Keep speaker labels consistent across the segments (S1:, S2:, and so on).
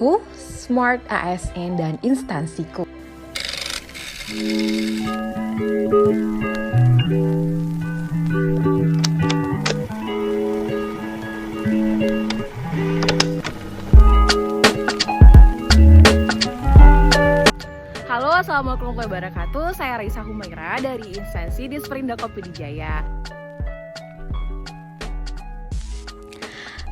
S1: aku, Smart ASN, dan instansiku. Halo, assalamualaikum warahmatullahi wabarakatuh. Saya Raisa Humaira dari instansi Disperindak Pidijaya.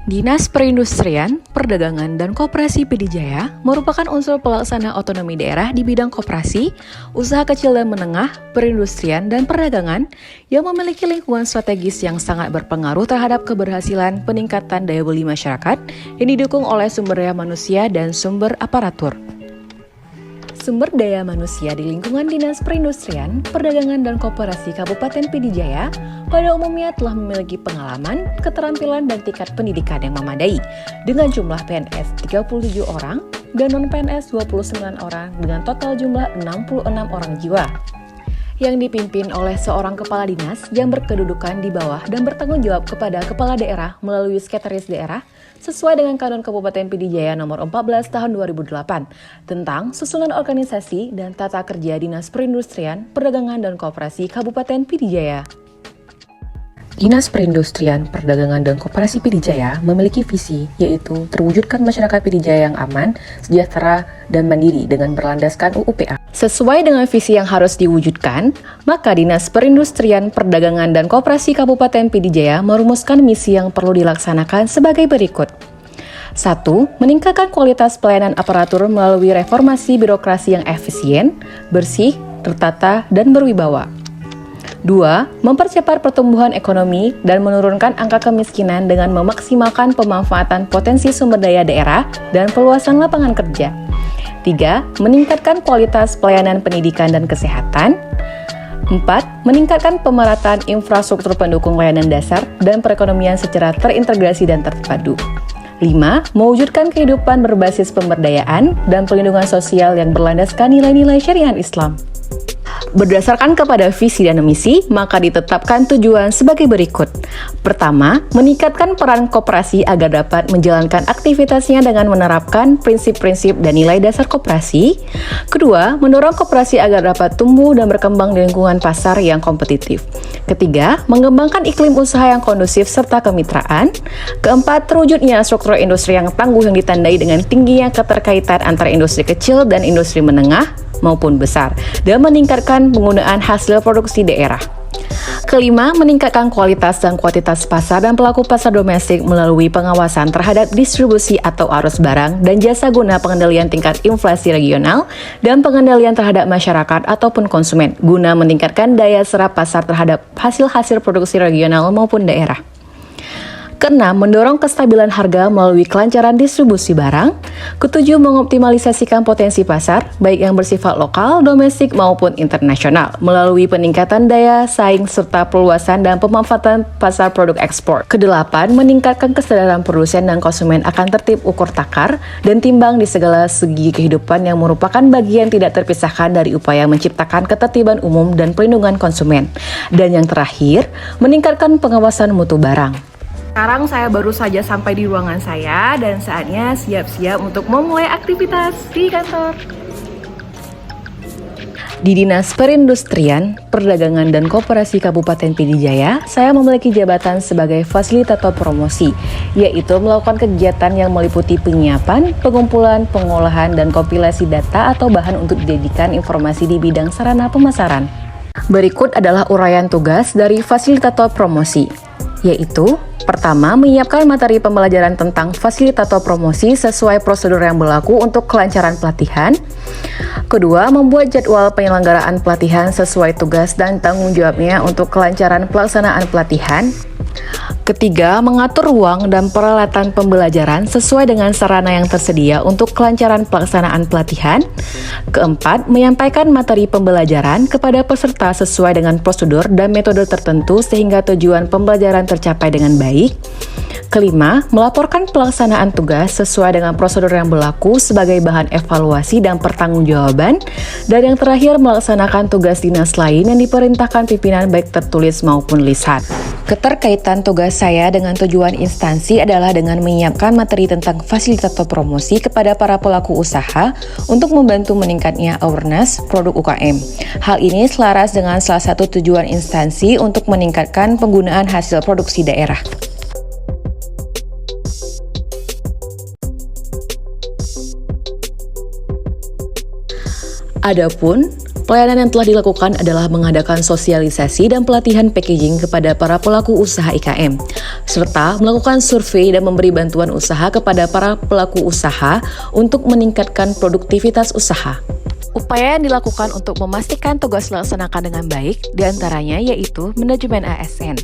S1: Dinas Perindustrian, Perdagangan, dan Koperasi Pidijaya merupakan unsur pelaksana otonomi daerah di bidang koperasi, usaha kecil dan menengah, perindustrian, dan perdagangan yang memiliki lingkungan strategis yang sangat berpengaruh terhadap keberhasilan peningkatan daya beli masyarakat yang didukung oleh sumber daya manusia dan sumber aparatur. Sumber daya manusia di lingkungan Dinas Perindustrian, Perdagangan, dan Koperasi Kabupaten Pidijaya pada umumnya telah memiliki pengalaman, keterampilan, dan tingkat pendidikan yang memadai dengan jumlah PNS 37 orang dan non-PNS 29 orang dengan total jumlah 66 orang jiwa yang dipimpin oleh seorang kepala dinas yang berkedudukan di bawah dan bertanggung jawab kepada kepala daerah melalui sekretaris daerah sesuai dengan Kanun Kabupaten Pidijaya nomor 14 tahun 2008 tentang susunan organisasi dan tata kerja Dinas Perindustrian, Perdagangan, dan Koperasi Kabupaten Pidijaya. Dinas Perindustrian, Perdagangan, dan Koperasi Pidijaya memiliki visi, yaitu terwujudkan masyarakat Pidijaya yang aman, sejahtera, dan mandiri dengan berlandaskan UUPA. Sesuai dengan visi yang harus diwujudkan, maka Dinas Perindustrian, Perdagangan, dan Koperasi Kabupaten Pidijaya merumuskan misi yang perlu dilaksanakan sebagai berikut. 1. Meningkatkan kualitas pelayanan aparatur melalui reformasi birokrasi yang efisien, bersih, tertata, dan berwibawa. 2. Mempercepat pertumbuhan ekonomi dan menurunkan angka kemiskinan dengan memaksimalkan pemanfaatan potensi sumber daya daerah dan peluasan lapangan kerja. 3. Meningkatkan kualitas pelayanan pendidikan dan kesehatan. 4. Meningkatkan pemerataan infrastruktur pendukung layanan dasar dan perekonomian secara terintegrasi dan terpadu. 5. Mewujudkan kehidupan berbasis pemberdayaan dan pelindungan sosial yang berlandaskan nilai-nilai syariat Islam. Berdasarkan kepada visi dan misi, maka ditetapkan tujuan sebagai berikut. Pertama, meningkatkan peran koperasi agar dapat menjalankan aktivitasnya dengan menerapkan prinsip-prinsip dan nilai dasar koperasi. Kedua, mendorong koperasi agar dapat tumbuh dan berkembang di lingkungan pasar yang kompetitif. Ketiga, mengembangkan iklim usaha yang kondusif serta kemitraan. Keempat, terwujudnya struktur industri yang tangguh yang ditandai dengan tingginya keterkaitan antara industri kecil dan industri menengah maupun besar, dan meningkatkan penggunaan hasil produksi daerah. Kelima, meningkatkan kualitas dan kuantitas pasar dan pelaku pasar domestik melalui pengawasan terhadap distribusi atau arus barang dan jasa guna pengendalian tingkat inflasi regional dan pengendalian terhadap masyarakat ataupun konsumen guna meningkatkan daya serap pasar terhadap hasil-hasil produksi regional maupun daerah. Keenam, mendorong kestabilan harga melalui kelancaran distribusi barang. Ketujuh, mengoptimalisasikan potensi pasar, baik yang bersifat lokal, domestik, maupun internasional, melalui peningkatan daya saing serta perluasan dan pemanfaatan pasar produk ekspor. Kedelapan, meningkatkan kesadaran produsen dan konsumen akan tertib ukur takar dan timbang di segala segi kehidupan yang merupakan bagian tidak terpisahkan dari upaya menciptakan ketertiban umum dan perlindungan konsumen. Dan yang terakhir, meningkatkan pengawasan mutu barang. Sekarang saya baru saja sampai di ruangan saya dan saatnya siap-siap untuk memulai aktivitas di kantor. Di Dinas Perindustrian, Perdagangan, dan Koperasi Kabupaten Pidijaya, saya memiliki jabatan sebagai fasilitator promosi, yaitu melakukan kegiatan yang meliputi penyiapan, pengumpulan, pengolahan, dan kompilasi data atau bahan untuk dijadikan informasi di bidang sarana pemasaran. Berikut adalah uraian tugas dari fasilitator promosi, yaitu pertama, menyiapkan materi pembelajaran tentang fasilitator promosi sesuai prosedur yang berlaku untuk kelancaran pelatihan. Kedua, membuat jadwal penyelenggaraan pelatihan sesuai tugas dan tanggung jawabnya untuk kelancaran pelaksanaan pelatihan. Ketiga, mengatur ruang dan peralatan pembelajaran sesuai dengan sarana yang tersedia untuk kelancaran pelaksanaan pelatihan. Keempat, menyampaikan materi pembelajaran kepada peserta sesuai dengan prosedur dan metode tertentu sehingga tujuan pembelajaran tercapai dengan baik. baik. Kelima, melaporkan pelaksanaan tugas sesuai dengan prosedur yang berlaku sebagai bahan evaluasi dan pertanggungjawaban. Dan yang terakhir, melaksanakan tugas dinas lain yang diperintahkan pimpinan baik tertulis maupun lisan. Keterkaitan tugas saya dengan tujuan instansi adalah dengan menyiapkan materi tentang fasilitator promosi kepada para pelaku usaha untuk membantu meningkatnya awareness produk UKM. Hal ini selaras dengan salah satu tujuan instansi untuk meningkatkan penggunaan hasil produksi daerah. Adapun pelayanan yang telah dilakukan adalah mengadakan sosialisasi dan pelatihan packaging kepada para pelaku usaha IKM, serta melakukan survei dan memberi bantuan usaha kepada para pelaku usaha untuk meningkatkan produktivitas usaha. Upaya yang dilakukan untuk memastikan tugas dilaksanakan dengan baik, diantaranya yaitu manajemen ASN,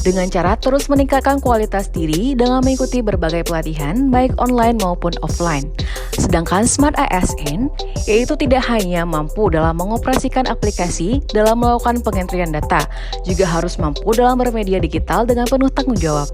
S1: dengan cara terus meningkatkan kualitas diri dengan mengikuti berbagai pelatihan, baik online maupun offline. Sedangkan Smart ASN, yaitu tidak hanya mampu dalam mengoperasikan aplikasi dalam melakukan pengentrian data, juga harus mampu dalam bermedia digital dengan penuh tanggung jawab.